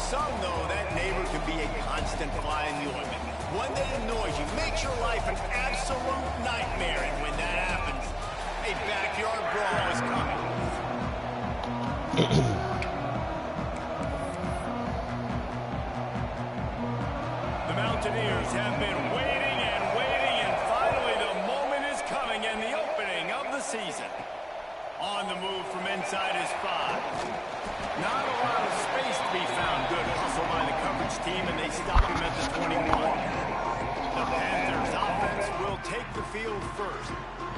some, though, that neighbor can be a constant fly in the ointment. One that annoys you, makes your life an absolute nightmare, and when that happens, a backyard brawl is coming. The Mountaineers have been waiting, and finally the moment is coming, and the opening of the season. On the move from inside his 5. Not a lot of space to be found. Good hustle by the coverage team, and they stop him at the 21. The Panthers offense will take the field first.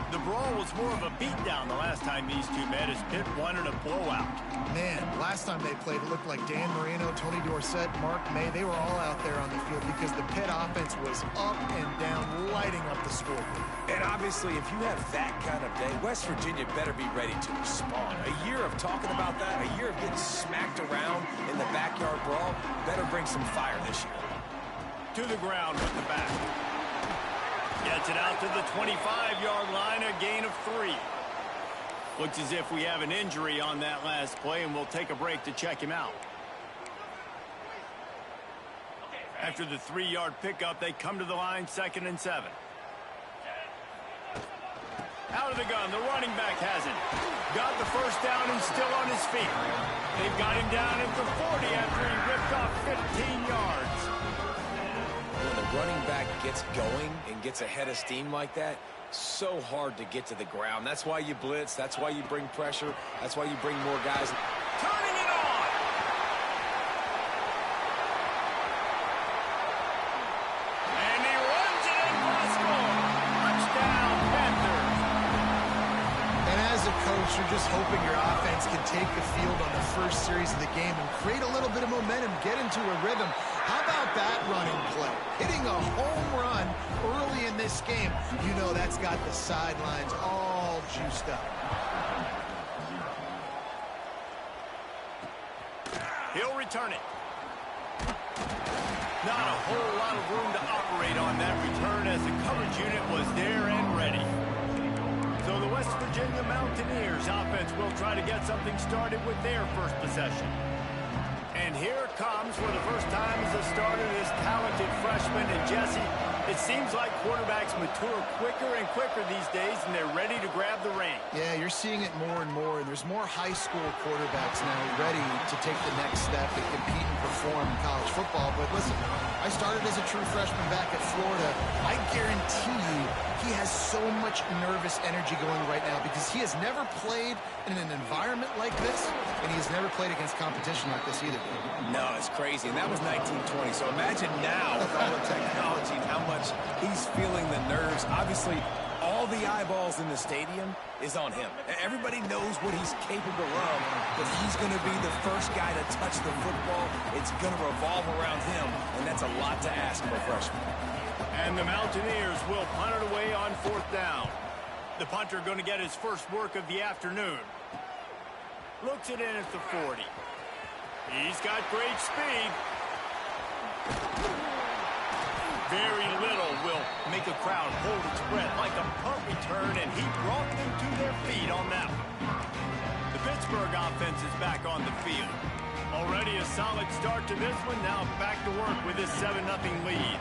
The brawl was more of a beatdown the last time these two met as Pitt wanted a blowout. Man, last time they played, it looked like Dan Marino, Tony Dorsett, Mark May, they were all out there on the field because the Pitt offense was up and down, lighting up the scoreboard. And obviously, if you have that kind of day, West Virginia better be ready to respond. A year of talking about that, a year of getting smacked around in the backyard brawl, better bring some fire this year. To the ground with the back. Gets it out to the 25-yard line, a gain of 3. Looks as if we have an injury on that last play, and we'll take a break to check him out. After the 3-yard pickup, they come to the line, 2nd and 7. Out of the gun, the running back has it. Got the first down and still on his feet. They've got him down at the 40 after he ripped off 15 yards. When the running back gets going and gets ahead of steam like that, so hard to get to the ground. That's why you blitz. That's why you bring pressure. That's why you bring more guys. Turning it on. And he runs it in for a score. Touchdown, Panthers. And as a coach, you're just hoping your offense can take the field on the first series of the game and create a little bit of momentum, get into a rhythm. How about that running play? Hitting a home run early in this game. You know that's got the sidelines all juiced up. He'll return it. Not a whole lot of room to operate on that return as the coverage unit was there and ready. So the West Virginia Mountaineers offense will try to get something started with their first possession. And here it comes for the first time as a starter, this talented freshman. And Jesse, it seems like quarterbacks mature quicker and quicker these days, and they're ready to grab the reins. Yeah, you're seeing it more and more, and there's more high school quarterbacks now ready to take the next step and compete and perform in college football. But listen, I started as a true freshman back at Florida. I guarantee you he has so much nervous energy going right now because he has never played in an environment like this, and he has never played against competition like this either. No, it's crazy. And that was 1920. So imagine now with all the technology and how much he's feeling the nerves. Obviously, all the eyeballs in the stadium is on him. Everybody knows what he's capable of, but he's going to be the first guy to touch the football. It's going to revolve around him, and that's a lot to ask for a freshman. And the Mountaineers will punt it away on 4th down. The punter going to get his first work of the afternoon. Looks it in at the 40. He's got great speed. Very little will make a crowd hold its breath like a punt return, and he brought them to their feet on that one. The Pittsburgh offense is back on the field. Already a solid start to this one. Now back to work with this 7-0 lead.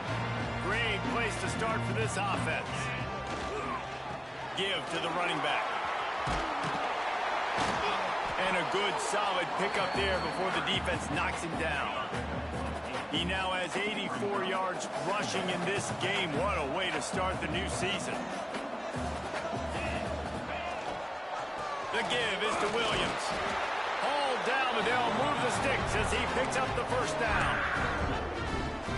Great place to start for this offense. Give to the running back. And a good, solid pickup there before the defense knocks him down. He now has 84 yards rushing in this game. What a way to start the new season. The give is to Williams. Hauled down, but they'll move the sticks as he picks up the first down.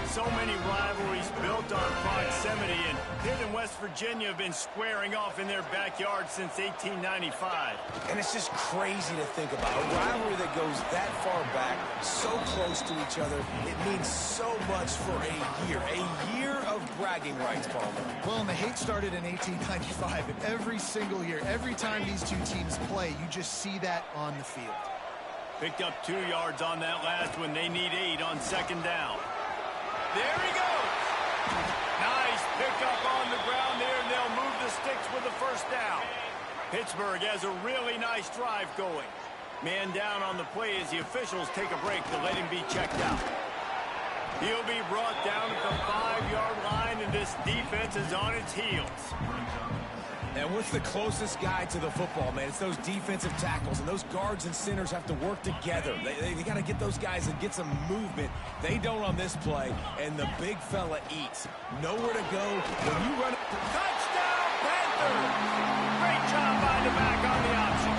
So many rivalries built on proximity, and Pitt and West Virginia have been squaring off in their backyard since 1895. And it's just crazy to think about. A rivalry that goes that far back, so close to each other. It means so much for a year of bragging rights, Palmer. Well, and the hate started in 1895, and every single year, every time these two teams play, you just see that on the field. Picked up 2 yards on that last one. They need 8 on 2nd down. There he goes. Nice pickup on the ground there, and they'll move the sticks with the first down. Pittsburgh has a really nice drive going. Man down on the play as the officials take a break to let him be checked out. He'll be brought down at the 5-yard line, and this defense is on its heels. And what's the closest guy to the football, man? It's those defensive tackles, and those guards and centers have to work together. They got to get those guys and get some movement. They don't on this play, and the big fella eats. Nowhere to go. When you run... Touchdown, Panthers! Great job by the back on the option.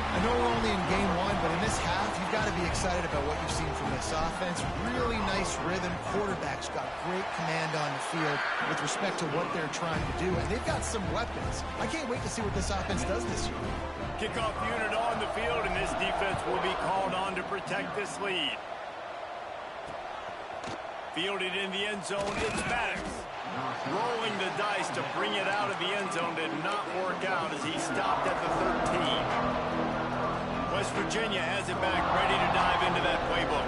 I know we're only in game one, but in this half, you've got to be excited about what you've seen from this offense. Really nice rhythm. Quarterback's got great command on the field with respect to what they're trying to do, and they've got some weapons. I can't wait to see what this offense does this year. Kickoff unit on the field, and this defense will be called on to protect this lead. Fielded in the end zone, it's Maddox. Rolling the dice to bring it out of the end zone did not work out as he stopped at the 13. West Virginia has it back, ready to dive into that playbook.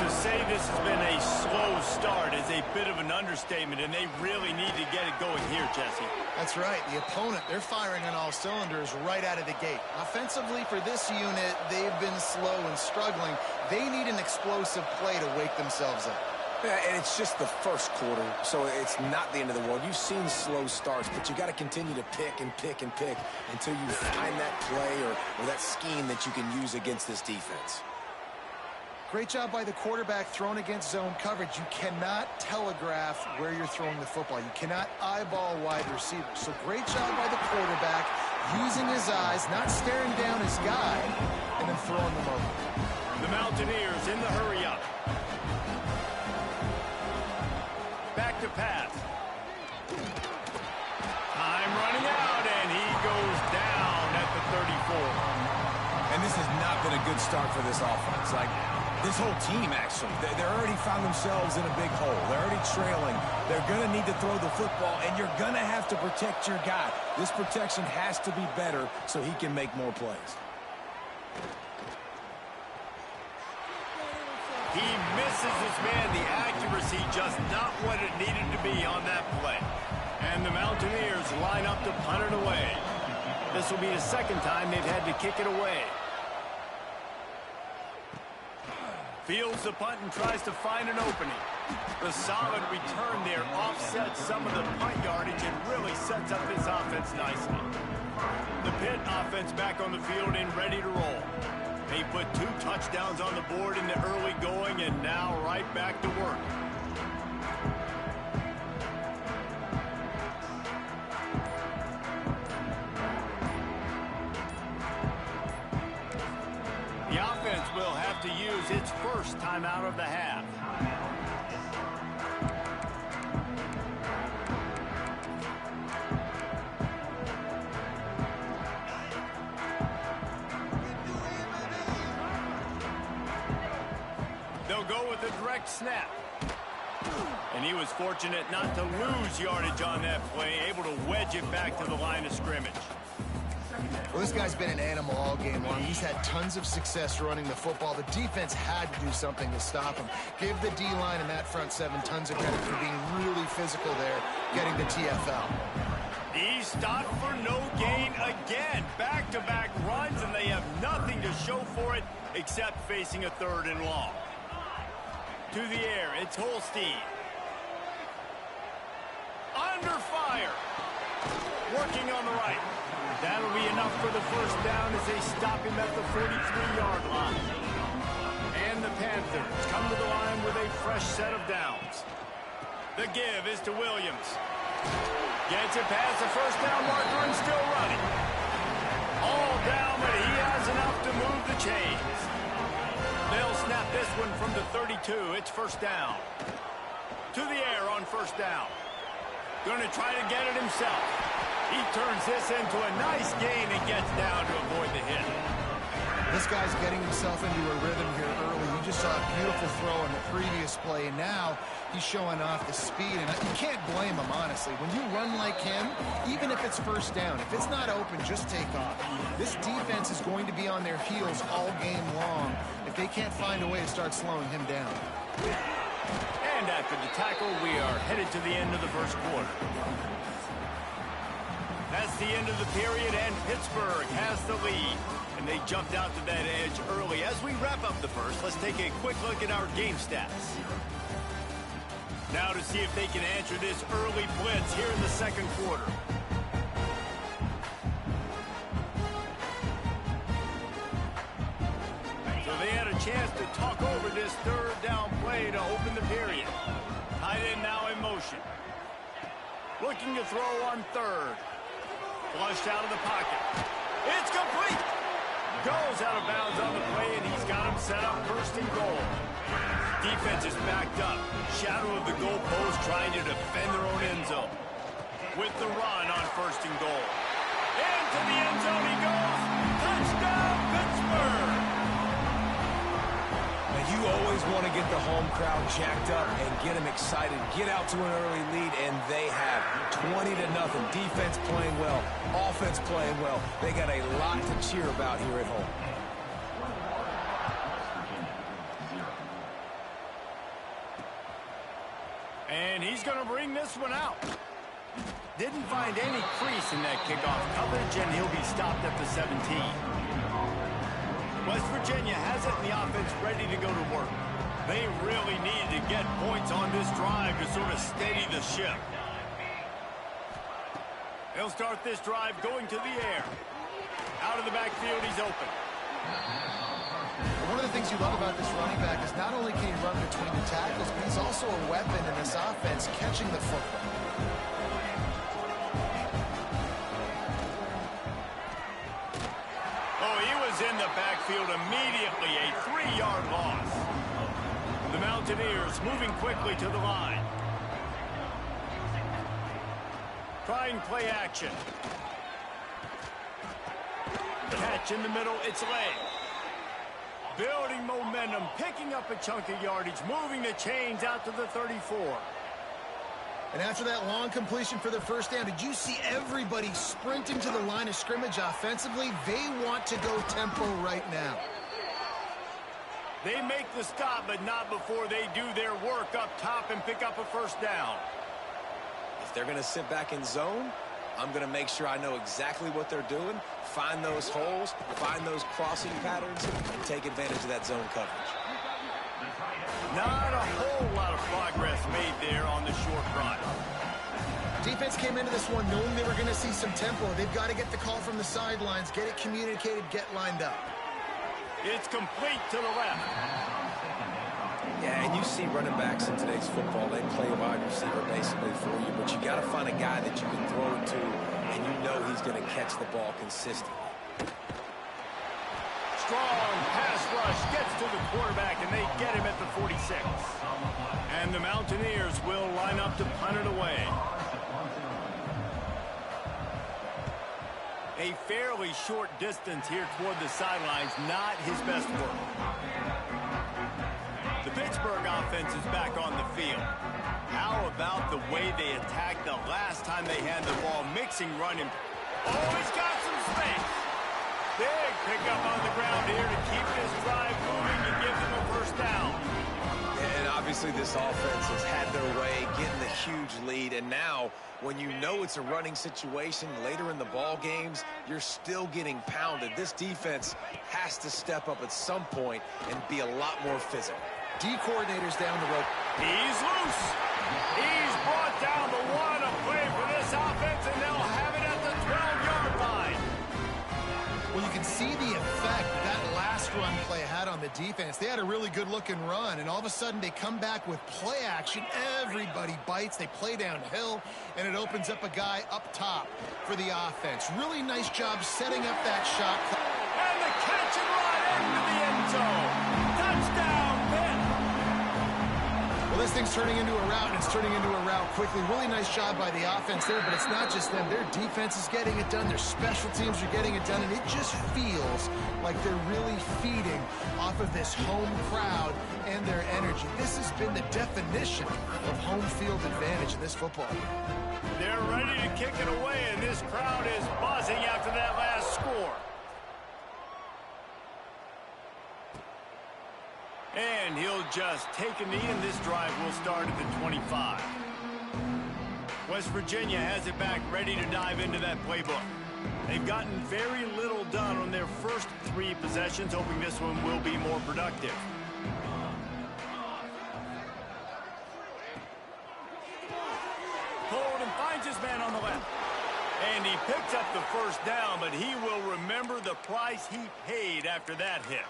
To say this has been a slow start is a bit of an understatement, and they really need to get it going here, Jesse. That's right. The opponent, they're firing on all cylinders right out of the gate. Offensively, for this unit, they've been slow and struggling. They need an explosive play to wake themselves up. Yeah, and it's just the first quarter, so it's not the end of the world. You've seen slow starts, but you got to continue to pick and pick and pick until you find that play or that scheme that you can use against this defense. Great job by the quarterback thrown against zone coverage. You cannot telegraph where you're throwing the football. You cannot eyeball wide receivers. So great job by the quarterback using his eyes, not staring down his guy, and then throwing them over. The Mountaineers in the hurry-up. Back to pass. Time running out, and he goes down at the 34. And this has not been a good start for this offense. Like, this whole team, actually. They're already found themselves in a big hole. They're already trailing. They're going to need to throw the football, and you're going to have to protect your guy. This protection has to be better so he can make more plays. He misses his man. The accuracy just not what it needed to be on that play. And the Mountaineers line up to punt it away. This will be the second time they've had to kick it away. Fields the punt and tries to find an opening. The solid return there offsets some of the punt yardage and really sets up this offense nicely. The Pitt offense back on the field and ready to roll. They put 2 touchdowns on the board in the early going and now right back to work. The offense will have to use its first timeout of the half. They'll go with a direct snap. And he was fortunate not to lose yardage on that play, able to wedge it back to the line of scrimmage. Well, this guy's been an animal all game long. He's had tons of success running the football. The defense had to do something to stop him. Give the D-line and that front 7 tons of credit for being really physical there, getting the TFL. He stopped for no gain again. Back-to-back runs, and they have nothing to show for it except facing a 3rd and long. To the air, it's Holstein. Under fire. Working on the right. That'll be enough for the first down as they stop him at the 43-yard line. And the Panthers come to the line with a fresh set of downs. The give is to Williams. Gets it past the first down marker and still running. All down, but he has enough to move the chains. They'll snap this one from the 32. It's first down. To the air on first down. Going to try to get it himself. He turns this into a nice gain and gets down to avoid the hit. This guy's getting himself into a rhythm here early. You just saw a beautiful throw in the previous play, and now he's showing off the speed. And you can't blame him, honestly. When you run like him, even if it's first down, if it's not open, just take off. This defense is going to be on their heels all game long if they can't find a way to start slowing him down. And after the tackle, we are headed to the end of the first quarter. That's the end of the period, and Pittsburgh has the lead. And they jumped out to that edge early. As we wrap up the first, let's take a quick look at our game stats. Now to see if they can answer this early blitz here in the second quarter. So they had a chance to talk over this third down play to open the period. Tight end now in motion. Looking to throw on third. Flushed out of the pocket. It's complete. Goes out of bounds on the play, and he's got him set up first and goal. Defense is backed up. Shadow of the goalpost trying to defend their own end zone. With the run on first and goal. Into the end zone he goes. Touchdown, Pittsburgh! And you always want to get the home crowd jacked up and get them excited. Get out to an early lead, and they have 20-0. Defense playing well. Offense playing well. They got a lot to cheer about here at home. And he's going to bring this one out. Didn't find any crease in that kickoff coverage, and he'll be stopped at the 17. West Virginia has it, and the offense ready to go to work. They really need to get points on this drive to sort of steady the ship. They'll start this drive going to the air. Out of the backfield, he's open. One of the things you love about this running back is not only can he run between the tackles, but he's also a weapon in this offense, catching the football. Oh, he was in the backfield immediately, a 3-yard loss. The Mountaineers moving quickly to the line. Trying play action. Catch in the middle, it's Lay. Building momentum, picking up a chunk of yardage, moving the chains out to the 34. And after that long completion for the first down, did you see everybody sprinting to the line of scrimmage offensively? They want to go tempo right now. They make the stop, but not before they do their work up top and pick up a first down. If they're going to sit back in zone, I'm going to make sure I know exactly what they're doing, find those holes, find those crossing patterns, and take advantage of that zone coverage. Not a whole lot of progress made there on the short run. Defense came into this one knowing they were going to see some tempo. They've got to get the call from the sidelines, get it communicated, get lined up. It's complete to the left. Yeah, and you see running backs in today's football, they play a wide receiver basically for you, but you got to find a guy that you can throw it to, and you know he's going to catch the ball consistently. Strong pass rush gets to the quarterback, and they get him at the 46. And the Mountaineers will line up to punt it away. A fairly short distance here toward the sidelines, not his best work. The Pittsburgh offense is back on the field. How about the way they attacked the last time they had the ball, mixing running? Oh, he's got some space. Big pickup on the ground here to keep this drive moving and give them a first down. And obviously this offense has had their way, getting the huge lead, and now when you know it's a running situation later in the ball games, you're still getting pounded. This defense has to step up at some point and be a lot more physical. D coordinators down the road. He's loose. He's brought down the one, a play for this offense, and they'll have it at the 12-yard line. Well, you can see the effect that last run play had on the defense. They had a really good-looking run, and all of a sudden they come back with play action. Everybody bites. They play downhill, and it opens up a guy up top for the offense. Really nice job setting up that shot. And the catch and run into the end zone. Touchdown, Pitt. Well, this thing's turning into a route, and it's turning into a route quickly. Really nice job by the offense there, but it's not just them. Their defense is getting it done. Their special teams are getting it done, and it just feels like they're really feeding off of this home crowd and their energy. This has been the definition of home field advantage in this football game. They're ready to kick it away, and this crowd is buzzing after that last score. And he'll just take a knee, and this drive will start at the 25. West Virginia has it back, ready to dive into that playbook. They've gotten very little done on their first 3 possessions, hoping this one will be more productive. Pulled and finds his man on the left. And he picks up the first down, but he will remember the price he paid after that hit.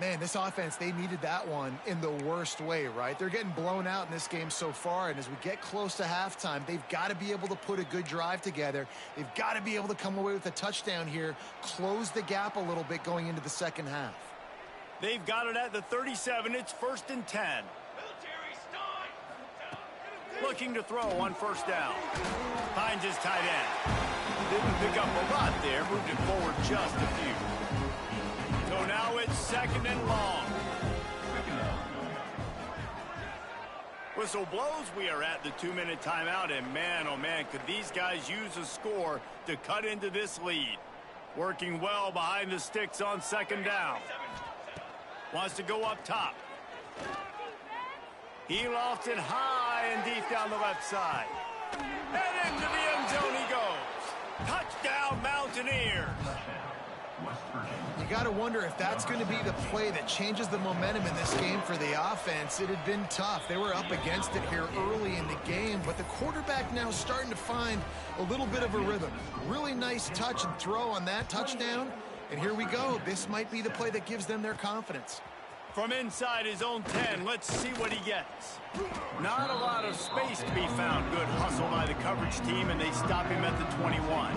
Man, this offense, they needed that one in the worst way, right? They're getting blown out in this game so far, and as we get close to halftime, they've got to be able to put a good drive together. They've got to be able to come away with a touchdown here, close the gap a little bit going into the second half. They've got it at the 37. It's 1st and 10. Looking to throw on first down. Finds his tight end. Didn't pick up a lot there. Moved it forward just a few. So now it's 2nd and long. Whistle blows. We are at the 2-minute timeout. And man, oh man, could these guys use a score to cut into this lead. Working well behind the sticks on 2nd down. Wants to go up top. He lofts it high and deep down the left side. And into the end zone he goes. Touchdown, Mountaineers. You got to wonder if that's going to be the play that changes the momentum in this game for the offense. It had been tough. They were up against it here early in the game, but the quarterback now starting to find a little bit of a rhythm. Really nice touch and throw on that touchdown. And here we go. This might be the play that gives them their confidence. From inside his own 10, let's see what he gets. Not a lot of space to be found. Good hustle by the coverage team, and they stop him at the 21.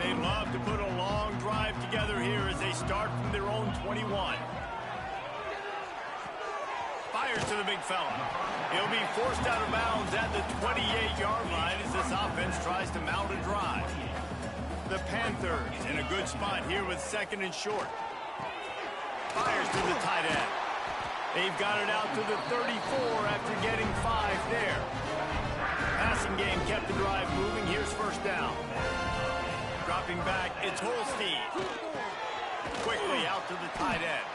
They love to put a long drive together here as they start from their own 21. Fires to the big fella. He'll be forced out of bounds at the 28-yard line as this offense tries to mount a drive. The Panthers in a good spot here with 2nd and short. Fires to the tight end. They've got it out to the 34 after getting 5 there. Passing game kept the drive moving. Here's first down. Dropping back, it's Holstein. Quickly out to the tight end.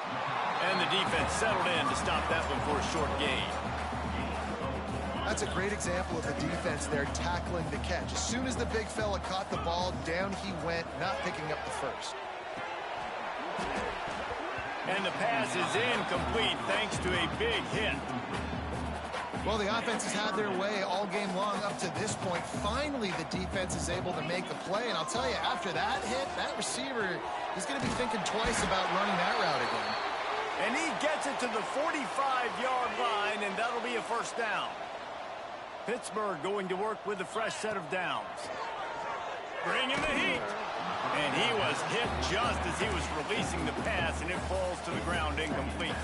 And the defense settled in to stop that one for a short gain. That's a great example of the defense there tackling the catch. As soon as the big fella caught the ball, down he went, not picking up the first. And the pass is incomplete thanks to a big hit. Well, the offense has had their way all game long up to this point. Finally, the defense is able to make a play. And I'll tell you, after that hit, that receiver is going to be thinking twice about running that route again. And he gets it to the 45-yard line, and that'll be a first down. Pittsburgh going to work with a fresh set of downs. Bring in the heat. And he was hit just as he was releasing the pass, and it falls to the ground incomplete.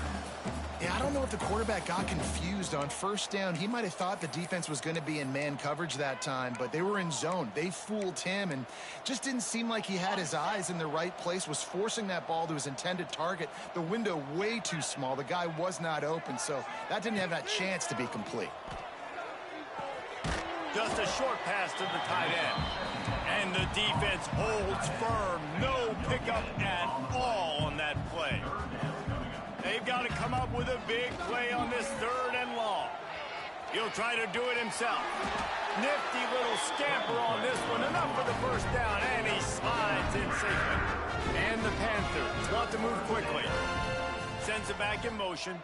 Yeah, I don't know if the quarterback got confused on first down. He might have thought the defense was going to be in man coverage that time, but they were in zone. They fooled him and just didn't seem like he had his eyes in the right place, was forcing that ball to his intended target. The window way too small. The guy was not open, so that didn't have that chance to be complete. Just a short pass to the tight end. And the defense holds firm. No pickup at all on that play. They've got to come up with a big play on this 3rd and long. He'll try to do it himself. Nifty little scamper on this one. Enough for the first down, and he slides in safely. And the Panthers want to move quickly. Sends it back in motion.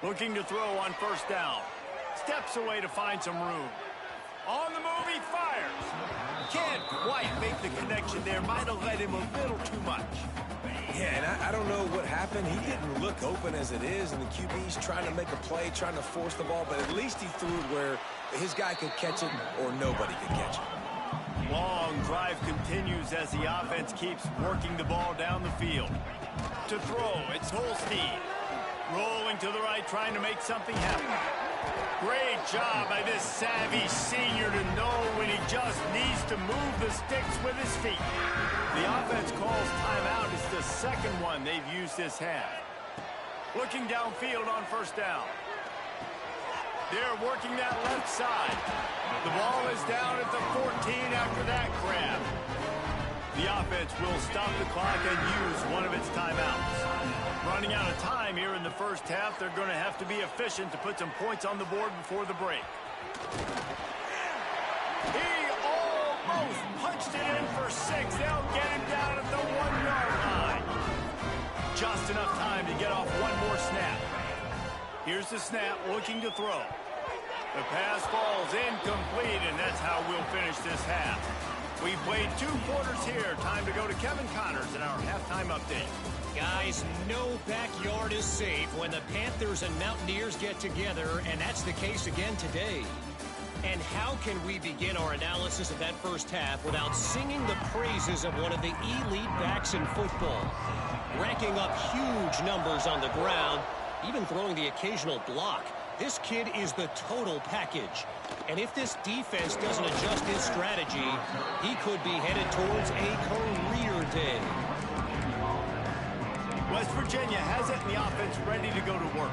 Looking to throw on first down. Steps away to find some room. On the move, he fires. Can't quite make the connection there. Might have let him a little too much. Yeah, and I don't know what happened. He didn't look open as it is, and the QB's trying to make a play, trying to force the ball, but at least he threw it where his guy could catch it or nobody could catch it. Long drive continues as the offense keeps working the ball down the field. To throw, it's Holstein. Rolling to the right, trying to make something happen. Great job by this savvy senior to know when he just needs to move the sticks with his feet. The offense calls timeout. It's the second one they've used this half. Looking downfield on first down. They're working that left side. The ball is down at the 14 after that grab. The offense will stop the clock and use one of its timeouts. Running out of time here in the first half, they're going to have to be efficient to put some points on the board before the break. He Punched it in for 6. They'll get him down at the 1-yard line. Just enough time to get off one more snap. Here's the snap, looking to throw. The pass falls incomplete, and that's how we'll finish this half. We played 2 quarters here. Time to go to Kevin Connors in our halftime update. Guys, no backyard is safe when the Panthers and Mountaineers get together, and that's the case again today. And how can we begin our analysis of that first half without singing the praises of one of the elite backs in football? Racking up huge numbers on the ground, even throwing the occasional block. This kid is the total package. And if this defense doesn't adjust his strategy, he could be headed towards a career day. West Virginia has it in the offense ready to go to work.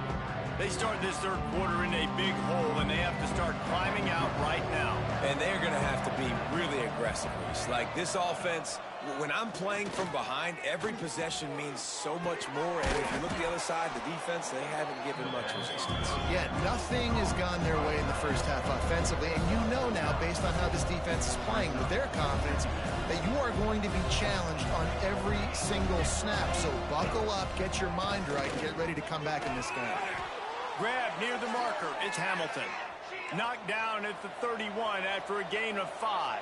They start this third quarter in a big hole, and they have to start climbing out right now. And they're going to have to be really aggressive. Like this offense, when I'm playing from behind, every possession means so much more. And if you look the other side, the defense, they haven't given much resistance. Yeah, nothing has gone their way in the first half offensively. And you know now, based on how this defense is playing with their confidence, that you are going to be challenged on every single snap. So buckle up, get your mind right, and get ready to come back in this game. Grab near the marker. It's Hamilton. Knocked down at the 31 after a gain of 5.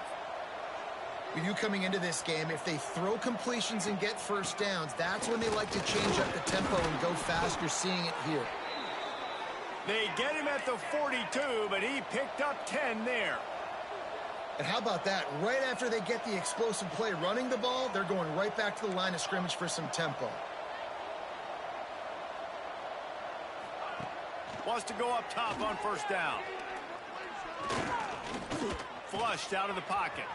With you coming into this game, if they throw completions and get first downs, that's when they like to change up the tempo and go fast. You're seeing it here. They get him at the 42, but he picked up 10 there. And how about that? Right after they get the explosive play running the ball, they're going right back to the line of scrimmage for some tempo. Wants to go up top on first down. Flushed out of the pocket.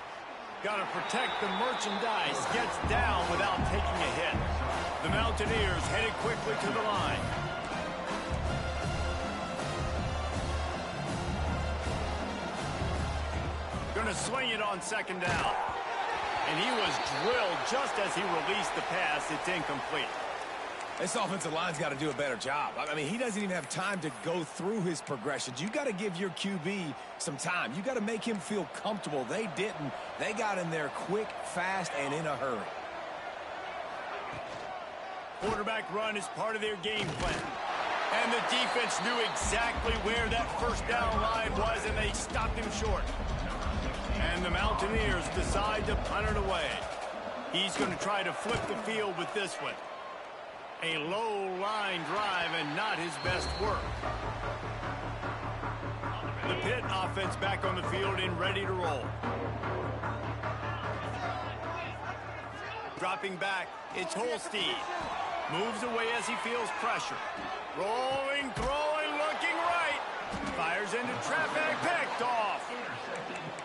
Got to protect the merchandise. Gets down without taking a hit. The Mountaineers headed quickly to the line. Going to swing it on second down. And he was drilled just as he released the pass. It's incomplete. This offensive line's got to do a better job. I mean, he doesn't even have time to go through his progressions. You got to give your QB some time. You got to make him feel comfortable. They didn't. They got in there quick, fast, and in a hurry. Quarterback run is part of their game plan. And the defense knew exactly where that first down line was, and they stopped him short. And the Mountaineers decide to punt it away. He's going to try to flip the field with this one. A low line drive and not his best work. The Pitt offense back on the field and ready to roll. Dropping back, it's Holstein. Moves away as he feels pressure. Rolling, throwing, looking right. Fires into traffic, picked off.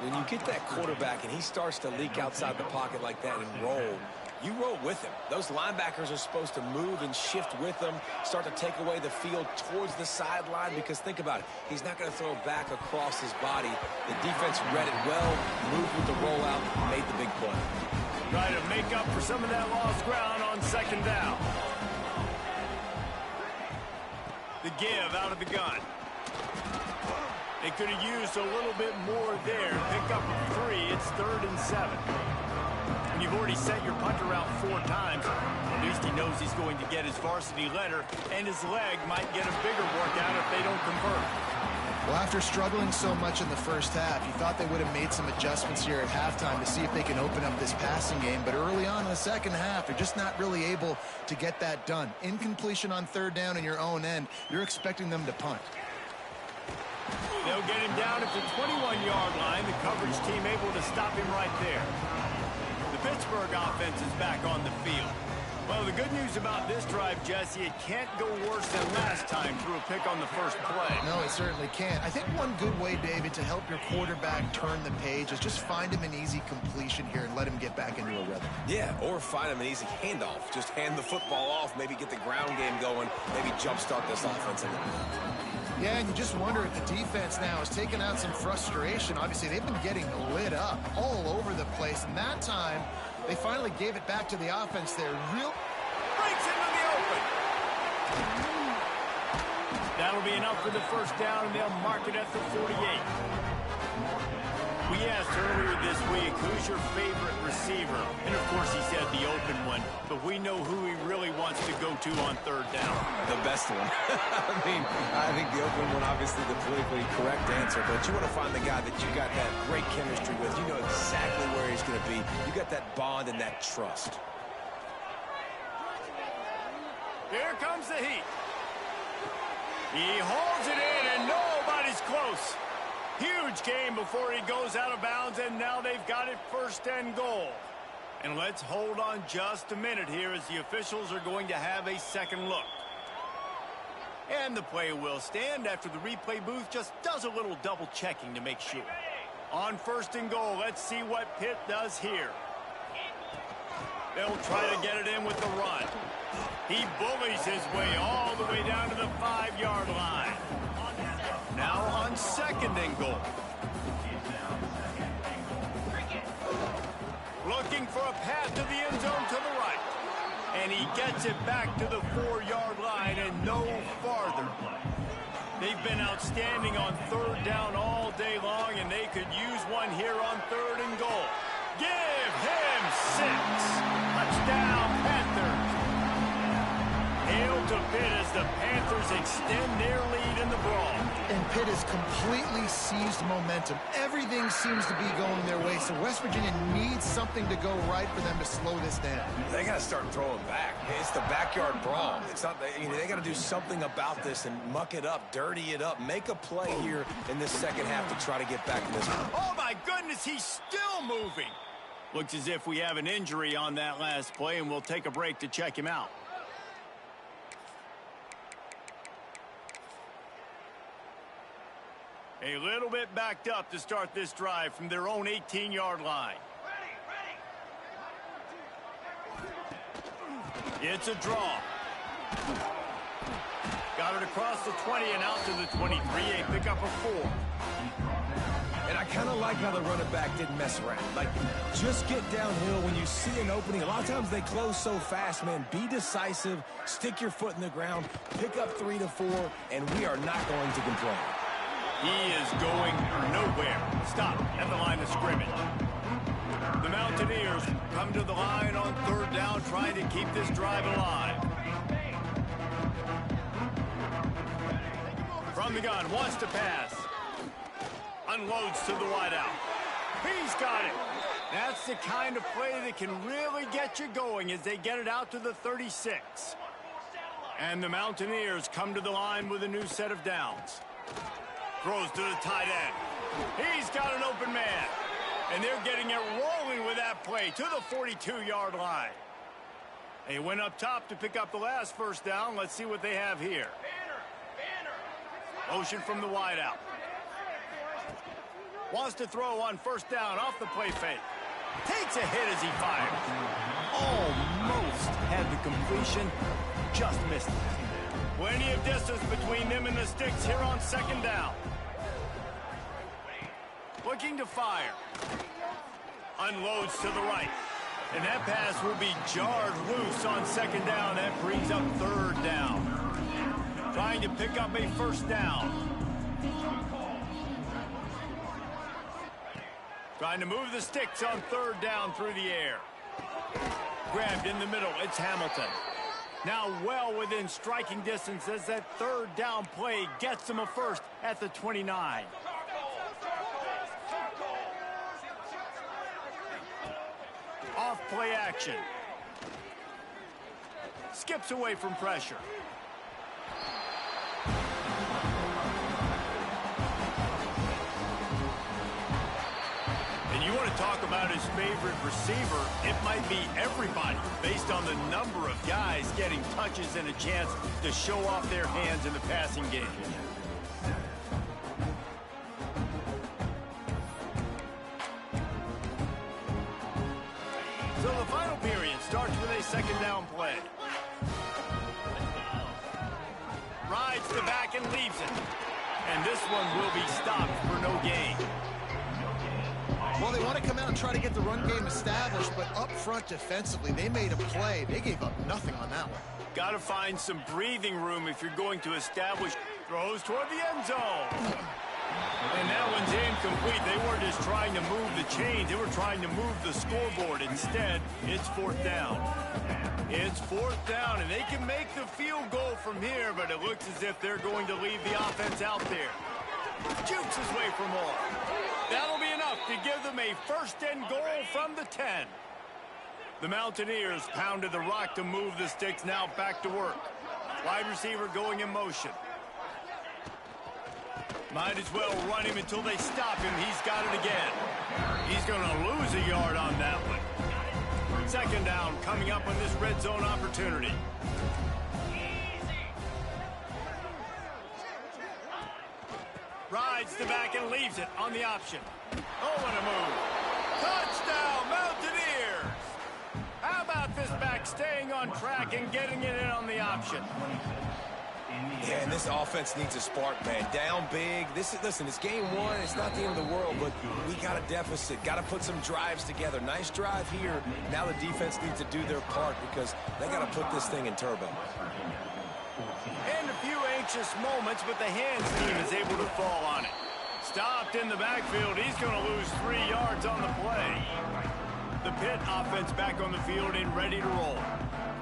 When you get that quarterback and he starts to leak outside the pocket like that and roll, you roll with him. Those linebackers are supposed to move and shift with them, start to take away the field towards the sideline, because think about it. He's not going to throw back across his body. The defense read it well, moved with the rollout, made the big play. Try to make up for some of that lost ground on second down. The give out of the gun. They could have used a little bit more there. Pick up 3. It's 3rd and 7. When you've already set your punter out 4 times, at least he knows he's going to get his varsity letter, and his leg might get a bigger workout if they don't convert. Well, after struggling so much in the first half, you thought they would have made some adjustments here at halftime to see if they can open up this passing game. But early on in the second half, they're just not really able to get that done. Incompletion on third down in your own end, you're expecting them to punt. They'll get him down at the 21-yard line. The coverage team able to stop him right there. The Pittsburgh offense is back on the field. Well, the good news about this drive, Jesse, it can't go worse than last time through a pick on the first play. No, it certainly can't. I think one good way, David, to help your quarterback turn the page is just find him an easy completion here and let him get back into a rhythm. Yeah, or find him an easy handoff. Just hand the football off, maybe get the ground game going, maybe jumpstart this offense a little bit. Yeah, and you just wonder if the defense now has taken out some frustration. Obviously, they've been getting lit up all over the place. And that time, they finally gave it back to the offense there. Breaks into the open. That'll be enough for the first down, and they'll mark it at the 48. We asked earlier this week, who's your favorite receiver? And of course he said the open one, but we know who he really wants to go to on third down. The best one. I think the open one, obviously the politically correct answer, but you want to find the guy that you got that great chemistry with. You know exactly where he's going to be. You got that bond and that trust. Here comes the heat. He holds it in, and nobody's close. Huge game before he goes out of bounds, and now they've got it 1st and goal. And let's hold on just a minute here as the officials are going to have a second look. And the play will stand after the replay booth just does a little double checking to make sure. On 1st and goal, let's see what Pitt does here. They'll try to get it in with the run. He bullies his way all the way down to the 5-yard line. Now on 2nd and goal. Looking for a path to the end zone to the right. And he gets it back to the 4-yard line and no farther. They've been outstanding on 3rd down all day long, and they could use one here on 3rd and goal. Give him 6. Touchdown, Panthers. Hail to Pitt as the Panthers extend their lead in the brawl. And Pitt has completely seized momentum. Everything seems to be going their way, so West Virginia needs something to go right for them to slow this down. They got to start throwing back. It's the backyard brawl. It's not. They got to do something about this and muck it up, dirty it up, make a play here in this second half to try to get back in this one. Oh, my goodness, he's still moving. Looks as if we have an injury on that last play, and we'll take a break to check him out. A little bit backed up to start this drive from their own 18-yard line. It's a draw. Got it across the 20 and out to the 23. A pickup of 4. And I kind of like how the running back didn't mess around. Like, just get downhill when you see an opening. A lot of times they close so fast, man. Be decisive, stick your foot in the ground, pick up 3 to 4, and we are not going to complain. He is going nowhere. Stop at the line of scrimmage. The Mountaineers come to the line on 3rd down, trying to keep this drive alive. From the gun, wants to pass. Unloads to the wideout. He's got it. That's the kind of play that can really get you going as they get it out to the 36. And the Mountaineers come to the line with a new set of downs. Throws to the tight end. He's got an open man. And they're getting it rolling with that play to the 42-yard line. They went up top to pick up the last 1st down. Let's see what they have here. Motion from the wideout. Wants to throw on 1st down off the play fake. Takes a hit as he fires. Almost had the completion. Just missed it. Plenty of distance between them and the sticks here on 2nd down. Looking to fire. Unloads to the right. And that pass will be jarred loose on 2nd down. That brings up 3rd down. Trying to pick up a 1st down. Trying to move the sticks on 3rd down through the air. Grabbed in the middle. It's Hamilton. Now well within striking distance as that 3rd down play gets them a 1st at the 29. Off play action. Skips away from pressure. And you want to talk about his favorite receiver, it might be everybody based on the number of guys getting touches and a chance to show off their hands in the passing game. So the final period starts with a 2nd down play. Rides the back and leaves it. And this one will be stopped for no gain. Well, they want to come out and try to get the run game established, but up front defensively, they made a play. They gave up nothing on that one. Got to find some breathing room if you're going to establish. Throws toward the end zone. And that one's incomplete. They weren't just trying to move the chains. They were trying to move the scoreboard. Instead, it's fourth down. It's fourth down, and they can make the field goal from here, but it looks as if they're going to leave the offense out there. Jukes his way for more. That'll be enough to give them a first and goal from the 10. The Mountaineers pounded the rock to move the sticks, now back to work. Wide receiver going in motion. Might as well run him until they stop him. He's got it again. He's going to lose a yard on that one. Second down coming up on this red zone opportunity. Rides the back and leaves it on the option. Oh, what a move. Touchdown, Mountaineers. How about this back staying on track and getting it in on the option? Yeah, and this offense needs a spark, man. Down big. Listen, it's game one. It's not the end of the world, but we got a deficit. Got to put some drives together. Nice drive here. Now the defense needs to do their part because they got to put this thing in turbo. And a few anxious moments, but the hands team is able to fall on it. Stopped in the backfield. He's going to lose 3 yards on the play. The Pitt offense back on the field and ready to roll.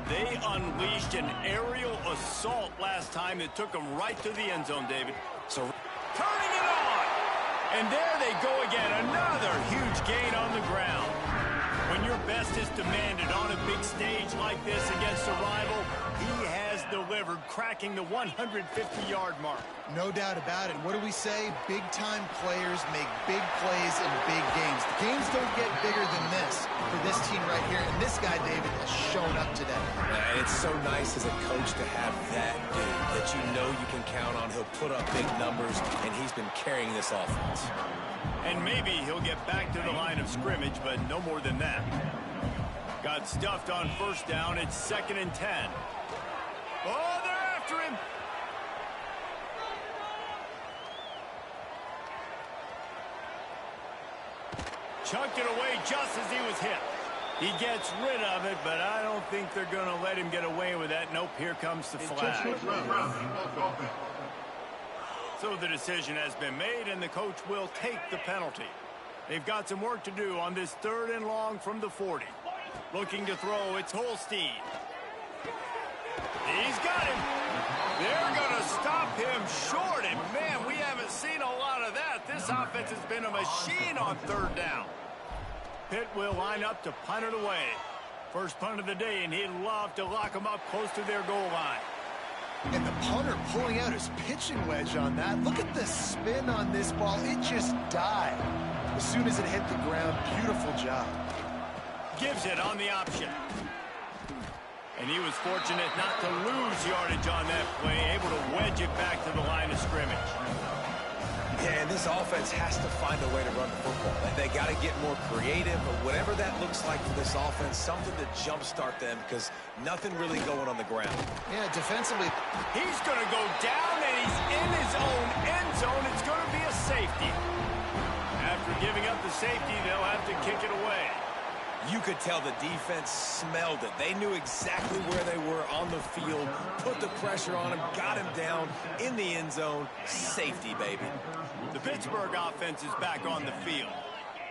They unleashed an aerial assault last time that took them right to the end zone, David. So turning it on. And there they go again. Another huge gain on the ground. When your best is demanded on a big stage like this against a rival, he has delivered, cracking the 150-yard mark. No doubt about it. What do we say? Big-time players make big plays in big games. The games don't get bigger than this for this team right here. And this guy, David, has shown up today. And it's so nice as a coach to have that dude that you know you can count on. He'll put up big numbers, and he's been carrying this offense. And maybe he'll get back to the line of scrimmage, but no more than that. Got stuffed on first down. It's 2nd and 10. Oh, they're after him. Chucked it away just as he was hit. He gets rid of it, but I don't think they're going to let him get away with that. Nope, here comes the flag. So the decision has been made, and the coach will take the penalty. They've got some work to do on this 3rd and long from the 40. Looking to throw, it's Holstein. He's got him. They're going to stop him short, and man, we haven't seen a lot of that. This offense has been a machine on 3rd down. Pitt will line up to punt it away. First punt of the day, and he'd love to lock them up close to their goal line. And the punter pulling out his pitching wedge on that. Look at the spin on this ball. It just died as soon as it hit the ground. Beautiful job. Gives it on the option. And he was fortunate not to lose yardage on that play, able to wedge it back to the line of scrimmage. Yeah, and this offense has to find a way to run the football. They got to get more creative, but whatever that looks like for this offense, something to jumpstart them because nothing really going on the ground. Yeah, defensively. He's going to go down, and he's in his own end zone. It's going to be a safety. After giving up the safety, they'll have to kick it away. You could tell the defense smelled it. They knew exactly where they were on the field, put the pressure on him, got him down in the end zone. Safety, baby. The Pittsburgh offense is back on the field.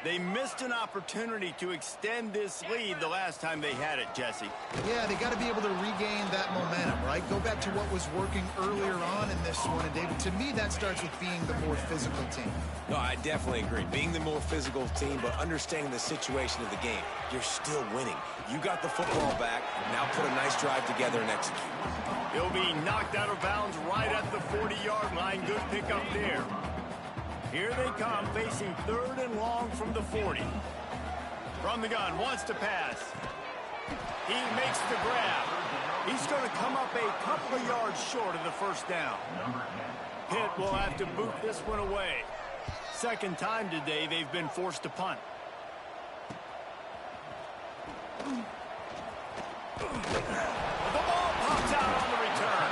They missed an opportunity to extend this lead the last time they had it, Jesse. Yeah, they got to be able to regain that momentum, right? Go back to what was working earlier on in this one. And, David, to me, that starts with being the more physical team. No, I definitely agree. Being the more physical team, but understanding the situation of the game. You're still winning. You got the football back. Now put a nice drive together and execute. He'll be knocked out of bounds right at the 40-yard line. Good pickup there. Here they come, facing 3rd and long from the 40. From the gun, wants to pass. He makes the grab. He's going to come up a couple of yards short of the first down. Pitt will have to boot this one away. Second time today they've been forced to punt. The ball pops out on the return.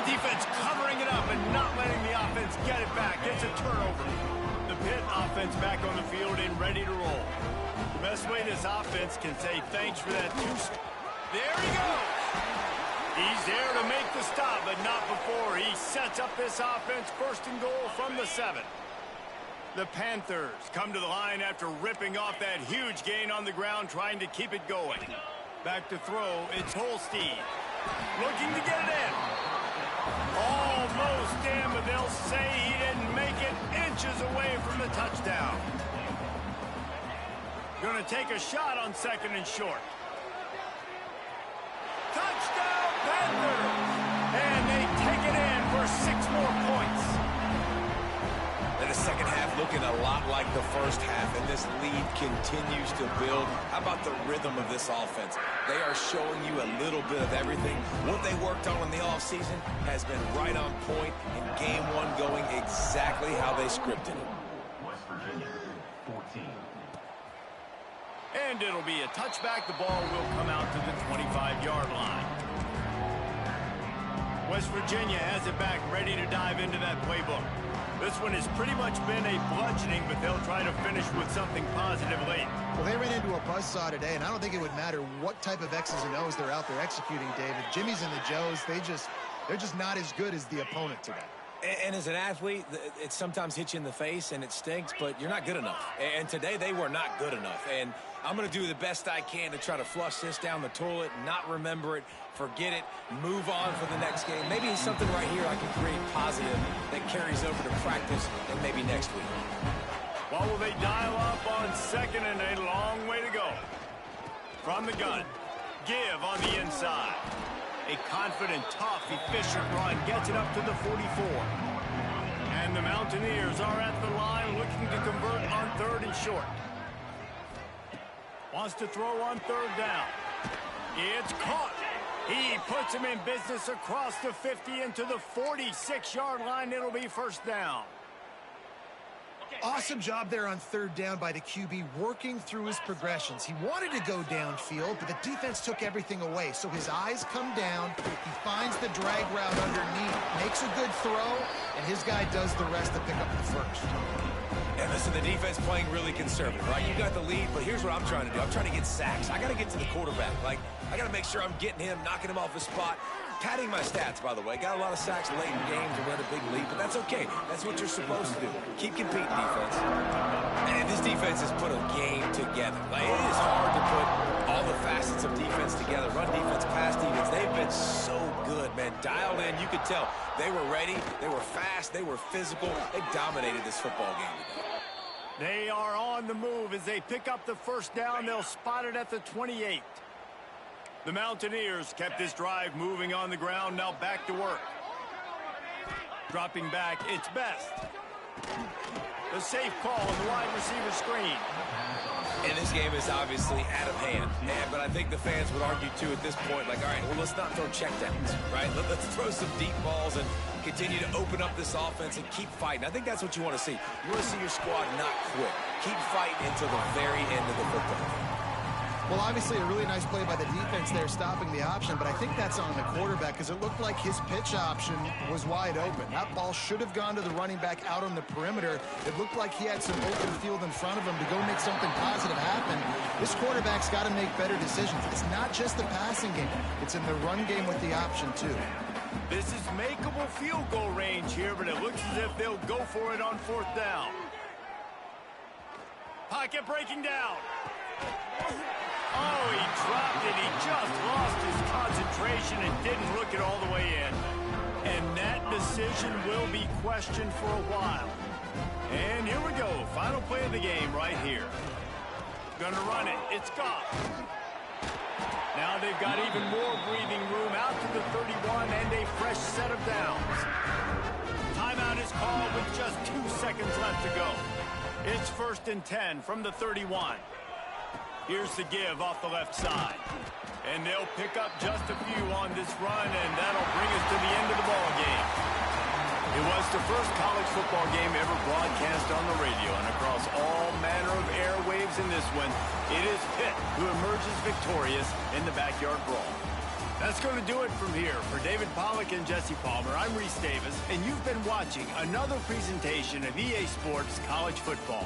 Defense covering it up and not letting the offense get it back. It's a turnover. The Pitt offense back on the field and ready to roll. The best way this offense can say thanks for that There he goes. He's there to make the stop, but not before. He sets up this offense 1st and goal from the 7. The Panthers come to the line after ripping off that huge gain on the ground, trying to keep it going. Back to throw, it's Holstein. Looking to get it in. Almost in, but they'll say he didn't make it, inches away from the touchdown. Going to take a shot on 2nd and short. Touchdown, Panthers! And they take it in for 6 more points. And the second half looking a lot like the first half, and this lead continues to build. How about the rhythm of this offense? They are showing you a little bit of everything. What they worked on in the offseason has been right on point, and game 1 going exactly how they scripted it. West Virginia, 14. And it'll be a touchback. The ball will come out to the 25-yard line. West Virginia has it back, ready to dive into that playbook. This one has pretty much been a bludgeoning, but they'll try to finish with something positive late. Well, they ran into a buzzsaw today, and I don't think it would matter what type of X's and O's they're out there executing, David. Jimmy's and the Joes, they're just not as good as the opponent today. And as an athlete, it sometimes hits you in the face and it stinks, but you're not good enough. And today they were not good enough. And I'm going to do the best I can to try to flush this down the toilet, not remember it, forget it, move on for the next game. Maybe it's something right here I can create positive that carries over to practice and maybe next week. Well, will they dial up on 2nd and a long way to go? From the gun, give on the inside. A confident, tough, efficient run gets it up to the 44. And the Mountaineers are at the line looking to convert on 3rd and short. Wants to throw on 3rd down. It's caught. He puts him in business across the 50 into the 46-yard line. It'll be 1st down. Awesome job there on 3rd down by the QB, working through his progressions. He wanted to go downfield, but the defense took everything away. So his eyes come down, he finds the drag route underneath, makes a good throw, and his guy does the rest to pick up the 1st. And listen, the defense playing really conservative, right? You got the lead, but here's what I'm trying to do. I'm trying to get sacks. I got to get to the quarterback. Like, I got to make sure I'm getting him, knocking him off his spot. Padding my stats, by the way. Got a lot of sacks late in games and run a big lead, but that's okay. That's what you're supposed to do. Keep competing, defense. And this defense has put a game together. Like, it is hard to put all the facets of defense together. Run defense, pass defense. They've been so good, man. Dialed in. You could tell they were ready. They were fast. They were physical. They dominated this football game today. They are on the move as they pick up the 1st down. They'll spot it at the 28. The Mountaineers kept this drive moving on the ground. Now back to work. Dropping back, it's Best. The safe call on the wide receiver screen. And this game is obviously out of hand. But I think the fans would argue, too, at this point, like, all right, well, let's not throw checkdowns, right? Let's throw some deep balls and continue to open up this offense and keep fighting. I think that's what you want to see. You want to see your squad not quit. Keep fighting until the very end of the football game. Well, obviously a really nice play by the defense there, stopping the option, but I think that's on the quarterback because it looked like his pitch option was wide open. That ball should have gone to the running back out on the perimeter. It looked like he had some open field in front of him to go make something positive happen. This quarterback's got to make better decisions. It's not just the passing game. It's in the run game with the option, too. This is makeable field goal range here, but it looks as if they'll go for it on 4th down. Pocket breaking down. Oh, he dropped it. He just lost his concentration and didn't look it all the way in. And that decision will be questioned for a while. And here we go. Final play of the game right here. Gonna run it. It's Goff. Now they've got even more breathing room out to the 31 and a fresh set of downs. Timeout is called with just 2 seconds left to go. It's 1st and 10 from the 31. Here's the give off the left side. And they'll pick up just a few on this run, and that'll bring us to the end of the ball game. It was the first college football game ever broadcast on the radio, and across all manner of airwaves in this one, it is Pitt who emerges victorious in the backyard brawl. That's going to do it from here. For David Pollack and Jesse Palmer, I'm Reese Davis, and you've been watching another presentation of EA Sports College Football.